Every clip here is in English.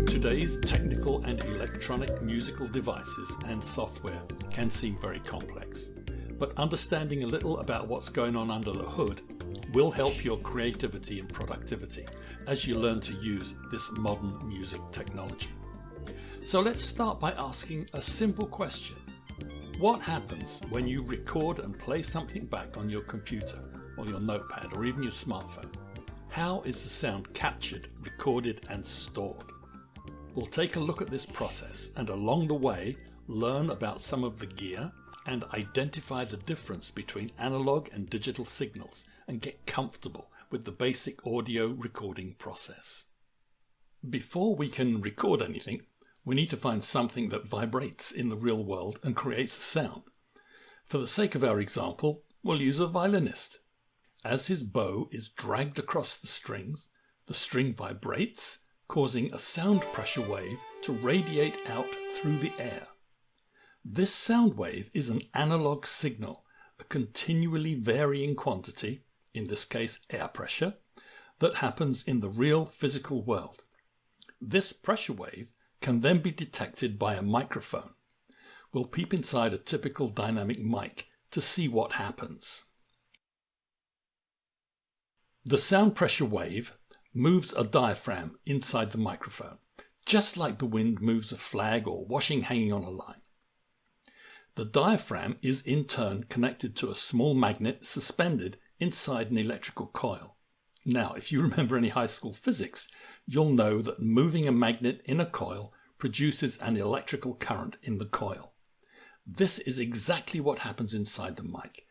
Today's technical and electronic musical devices and software can seem very complex, but understanding a little about what's going on under the hood will help your creativity and productivity as you learn to use this modern music technology. So let's start by asking a simple question. What happens when you record and play something back on your computer or your notepad or even your smartphone? How is the sound captured, recorded and stored? We'll take a look at this process and along the way learn about some of the gear and identify the difference between analog and digital signals and get comfortable with the basic audio recording process. Before we can record anything, we need to find something that vibrates in the real world and creates a sound. For the sake of our example, we'll use a violinist. As his bow is dragged across the strings, the string vibrates, causing a sound pressure wave to radiate out through the air. This sound wave is an analog signal, a continually varying quantity, in this case air pressure, that happens in the real physical world. This pressure wave can then be detected by a microphone. We'll peep inside a typical dynamic mic to see what happens. The sound pressure wave moves a diaphragm inside the microphone, just like the wind moves a flag or washing hanging on a line. The diaphragm is in turn connected to a small magnet suspended inside an electrical coil. Now, if you remember any high school physics, you'll know that moving a magnet in a coil produces an electrical current in the coil. This is exactly what happens inside the mic.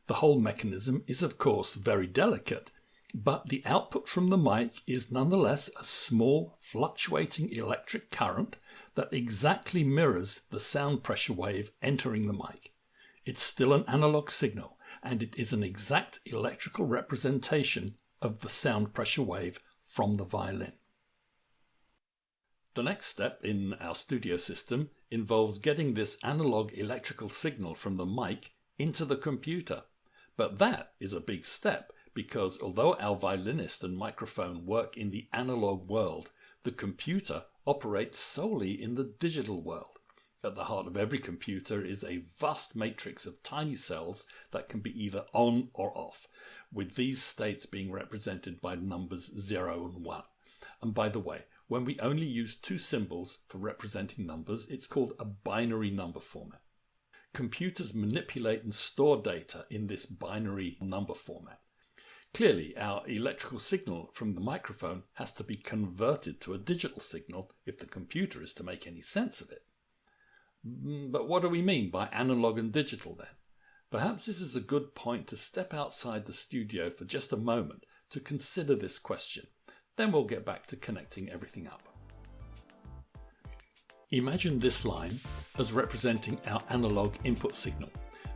The whole mechanism is of course very delicate, but the output from the mic is nonetheless a small fluctuating electric current that exactly mirrors the sound pressure wave entering the mic. It's still an analog signal, and it is an exact electrical representation of the sound pressure wave from the violin. The next step in our studio system involves getting this analog electrical signal from the mic into the computer. But that is a big step, because although our violinist and microphone work in the analog world, the computer operates solely in the digital world. At the heart of every computer is a vast matrix of tiny cells that can be either on or off, with these states being represented by numbers 0 and 1. And by the way, when we only use two symbols for representing numbers, it's called a binary number format. Computers manipulate and store data in this binary number format. Clearly, our electrical signal from the microphone has to be converted to a digital signal if the computer is to make any sense of it. But what do we mean by analog and digital then? Perhaps this is a good point to step outside the studio for just a moment to consider this question. Then we'll get back to connecting everything up. Imagine this line as representing our analog input signal,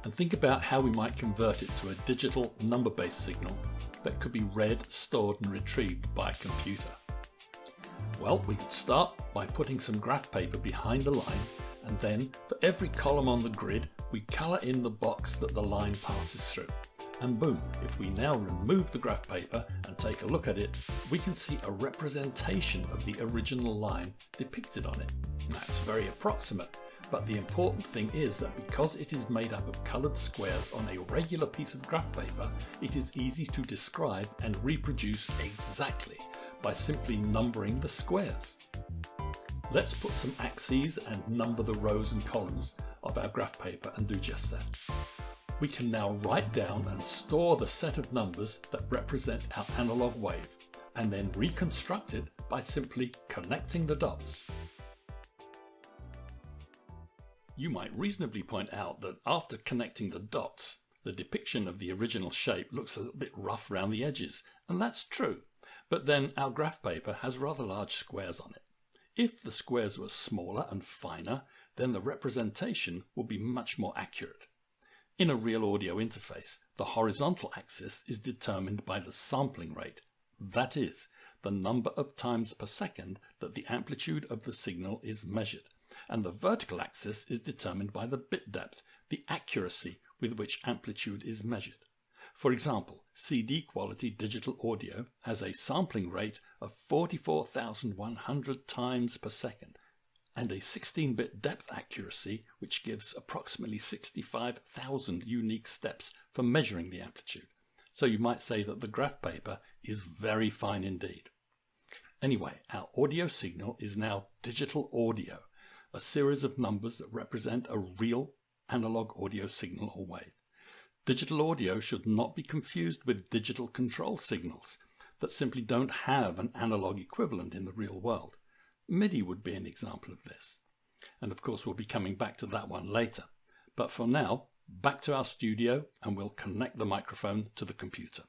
and think about how we might convert it to a digital number-based signal that could be read, stored and retrieved by a computer. Well, we can start by putting some graph paper behind the line, and then for every column on the grid we colour in the box that the line passes through. And boom, if we now remove the graph paper and take a look at it, we can see a representation of the original line depicted on it. That's very approximate, but the important thing is that because it is made up of coloured squares on a regular piece of graph paper, it is easy to describe and reproduce exactly by simply numbering the squares. Let's put some axes and number the rows and columns of our graph paper and do just that. We can now write down and store the set of numbers that represent our analog wave, and then reconstruct it by simply connecting the dots. You might reasonably point out that after connecting the dots, the depiction of the original shape looks a little bit rough around the edges, and that's true, but then our graph paper has rather large squares on it. If the squares were smaller and finer, then the representation will be much more accurate. In a real audio interface, the horizontal axis is determined by the sampling rate, that is, the number of times per second that the amplitude of the signal is measured. and the vertical axis is determined by the bit depth, the accuracy with which amplitude is measured. For example, CD quality digital audio has a sampling rate of 44,100 times per second and a 16-bit depth accuracy which gives approximately 65,000 unique steps for measuring the amplitude. So you might say that the graph paper is very fine indeed. Anyway, our audio signal is now digital audio, a series of numbers that represent a real analog audio signal or wave. Digital audio should not be confused with digital control signals that simply don't have an analog equivalent in the real world. MIDI would be an example of this. And of course we'll be coming back to that one later. But for now, back to our studio and we'll connect the microphone to the computer.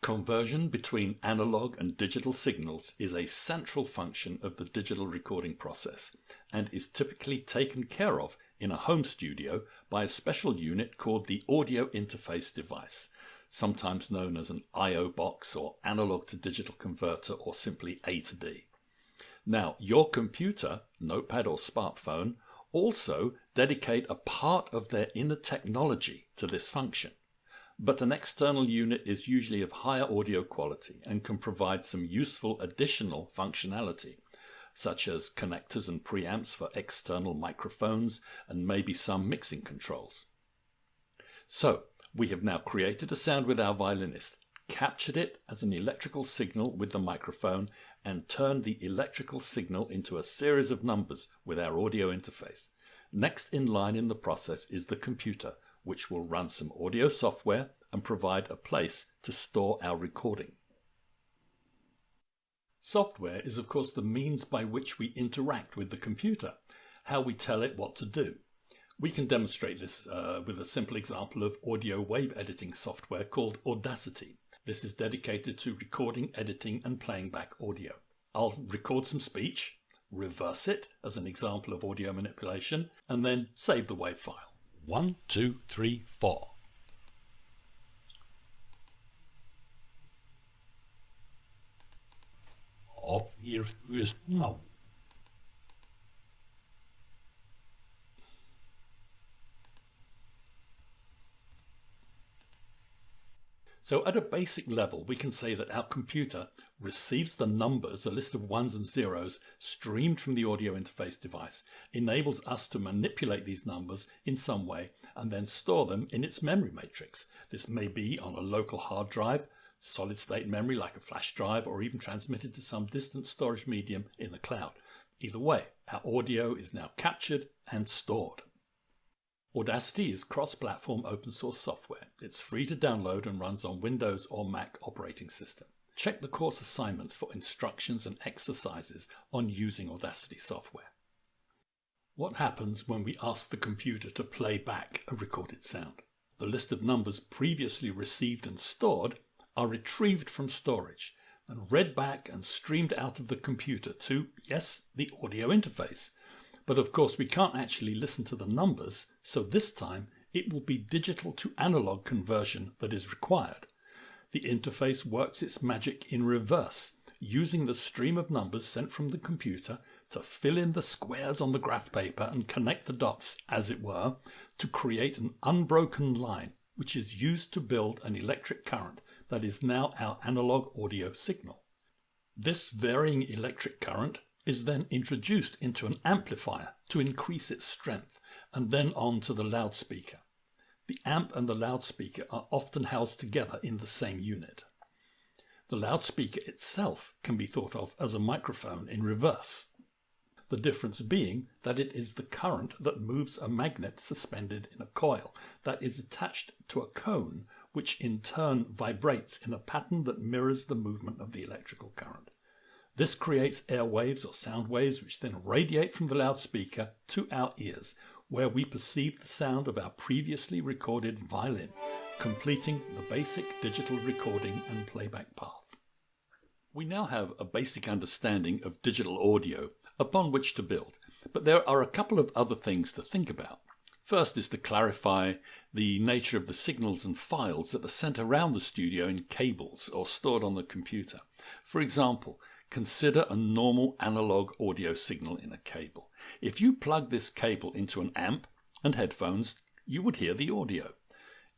Conversion between analog and digital signals is a central function of the digital recording process and is typically taken care of in a home studio by a special unit called the audio interface device, sometimes known as an I/O box or analog to digital converter or simply A to D. Now, your computer, notepad or smartphone, also dedicate a part of their inner technology to this function. But an external unit is usually of higher audio quality and can provide some useful additional functionality, such as connectors and preamps for external microphones and maybe some mixing controls. So, we have now created a sound with our violinist, captured it as an electrical signal with the microphone, and turned the electrical signal into a series of numbers with our audio interface. Next in line in the process is the computer, which will run some audio software and provide a place to store our recording. Software is of course the means by which we interact with the computer, how we tell it what to do. We can demonstrate this with a simple example of audio wave editing software called Audacity. This is dedicated to recording, editing and playing back audio. I'll record some speech, reverse it as an example of audio manipulation, and then save the WAV file. 1, 2, 3, 4. Of here is now. So at a basic level, we can say that our computer receives the numbers, a list of ones and zeros, streamed from the audio interface device, enables us to manipulate these numbers in some way, and then store them in its memory matrix. This may be on a local hard drive, solid state memory like a flash drive, or even transmitted to some distant storage medium in the cloud. Either way, our audio is now captured and stored. Audacity is cross-platform open source software. It's free to download and runs on Windows or Mac operating system. Check the course assignments for instructions and exercises on using Audacity software. What happens when we ask the computer to play back a recorded sound? The list of numbers previously received and stored are retrieved from storage and read back and streamed out of the computer to, yes, the audio interface. But of course we can't actually listen to the numbers, so this time it will be digital to analog conversion that is required. The interface works its magic in reverse, using the stream of numbers sent from the computer to fill in the squares on the graph paper and connect the dots, as it were, to create an unbroken line, which is used to build an electric current that is now our analog audio signal. This varying electric current is then introduced into an amplifier to increase its strength, and then on to the loudspeaker. The amp and the loudspeaker are often housed together in the same unit. The loudspeaker itself can be thought of as a microphone in reverse. The difference being that it is the current that moves a magnet suspended in a coil that is attached to a cone, which in turn vibrates in a pattern that mirrors the movement of the electrical current. This creates air waves or sound waves which then radiate from the loudspeaker to our ears, where we perceive the sound of our previously recorded violin, completing the basic digital recording and playback path. We now have a basic understanding of digital audio upon which to build, but there are a couple of other things to think about. First is to clarify the nature of the signals and files that are sent around the studio in cables or stored on the computer. For example, consider a normal analog audio signal in a cable. If you plug this cable into an amp and headphones, you would hear the audio.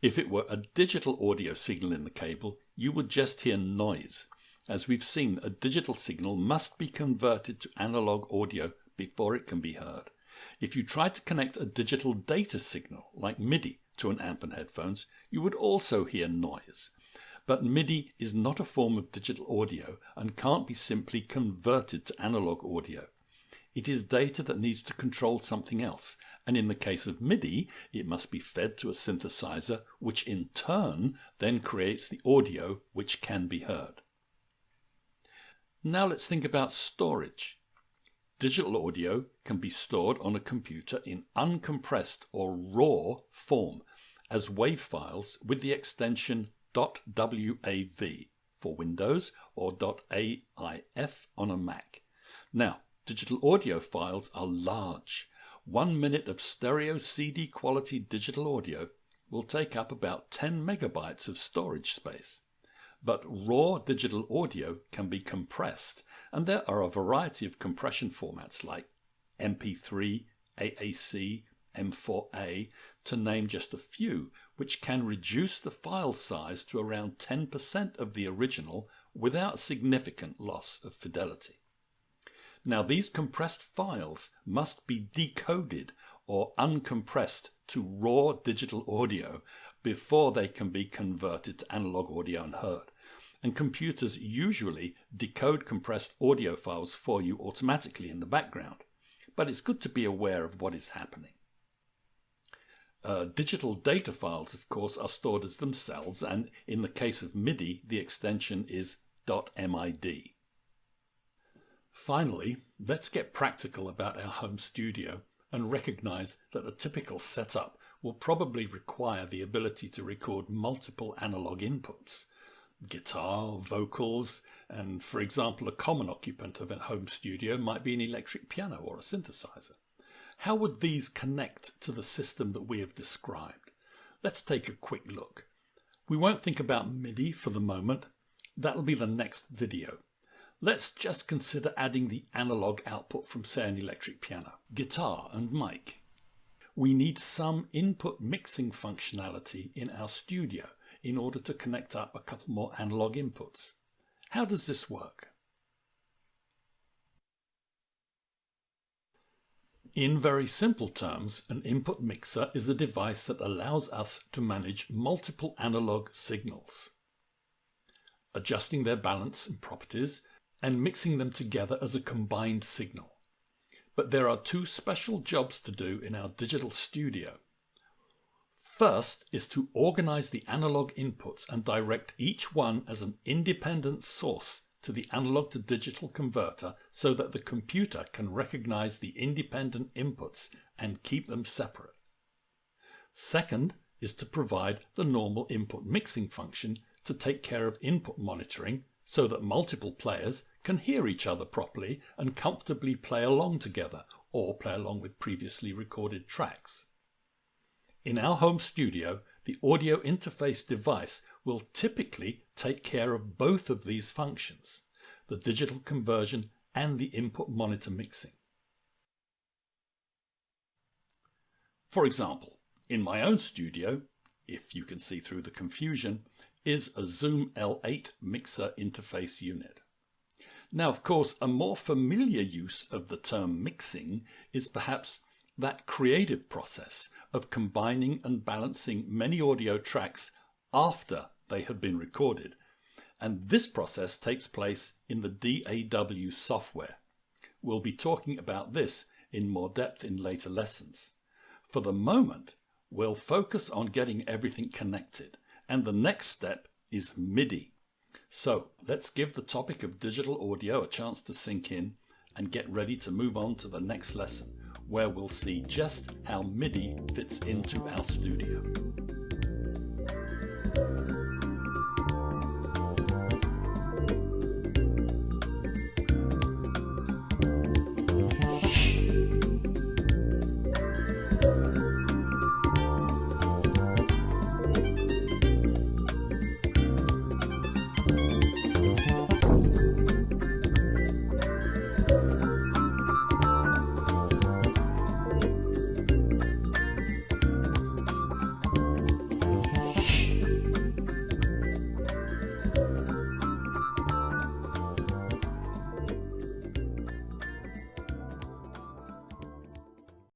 If it were a digital audio signal in the cable, you would just hear noise. As we've seen, a digital signal must be converted to analog audio before it can be heard. If you tried to connect a digital data signal, like MIDI, to an amp and headphones, you would also hear noise. But MIDI is not a form of digital audio and can't be simply converted to analog audio. It is data that needs to control something else, and in the case of MIDI, it must be fed to a synthesizer, which in turn then creates the audio which can be heard. Now let's think about storage. Digital audio can be stored on a computer in uncompressed or raw form as WAV files with the extension .wav for Windows or .aif on a Mac. Now, digital audio files are large. 1 minute of stereo CD quality digital audio will take up about 10 megabytes of storage space. But raw digital audio can be compressed, and there are a variety of compression formats like MP3, AAC, M4A, to name just a few, which can reduce the file size to around 10% of the original without significant loss of fidelity. Now, these compressed files must be decoded or uncompressed to raw digital audio before they can be converted to analog audio and heard. And computers usually decode compressed audio files for you automatically in the background, but it's good to be aware of what is happening. Digital data files, of course, are stored as themselves, and in the case of MIDI, the extension is .mid. Finally, let's get practical about our home studio and recognize that a typical setup will probably require the ability to record multiple analog inputs. Guitar, vocals, and for example, a common occupant of a home studio might be an electric piano or a synthesizer. How would these connect to the system that we have described? Let's take a quick look. We won't think about MIDI for the moment. That'll be the next video. Let's just consider adding the analog output from, say, an electric piano, guitar and mic. We need some input mixing functionality in our studio in order to connect up a couple more analog inputs. How does this work? In very simple terms, an input mixer is a device that allows us to manage multiple analog signals, adjusting their balance and properties and mixing them together as a combined signal. But there are two special jobs to do in our digital studio. First is to organize the analog inputs and direct each one as an independent source to the analog to digital converter so that the computer can recognize the independent inputs and keep them separate. Second is to provide the normal input mixing function to take care of input monitoring so that multiple players can hear each other properly and comfortably play along together or play along with previously recorded tracks. In our home studio, the audio interface device will typically take care of both of these functions, the digital conversion and the input monitor mixing. For example, in my own studio, if you can see through the confusion, is a Zoom L8 mixer interface unit. Now, of course, a more familiar use of the term mixing is perhaps that creative process of combining and balancing many audio tracks after they have been recorded. And this process takes place in the DAW software. We'll be talking about this in more depth in later lessons. For the moment, we'll focus on getting everything connected, and the next step is MIDI. So let's give the topic of digital audio a chance to sink in and get ready to move on to the next lesson, where we'll see just how MIDI fits into our studio. soon.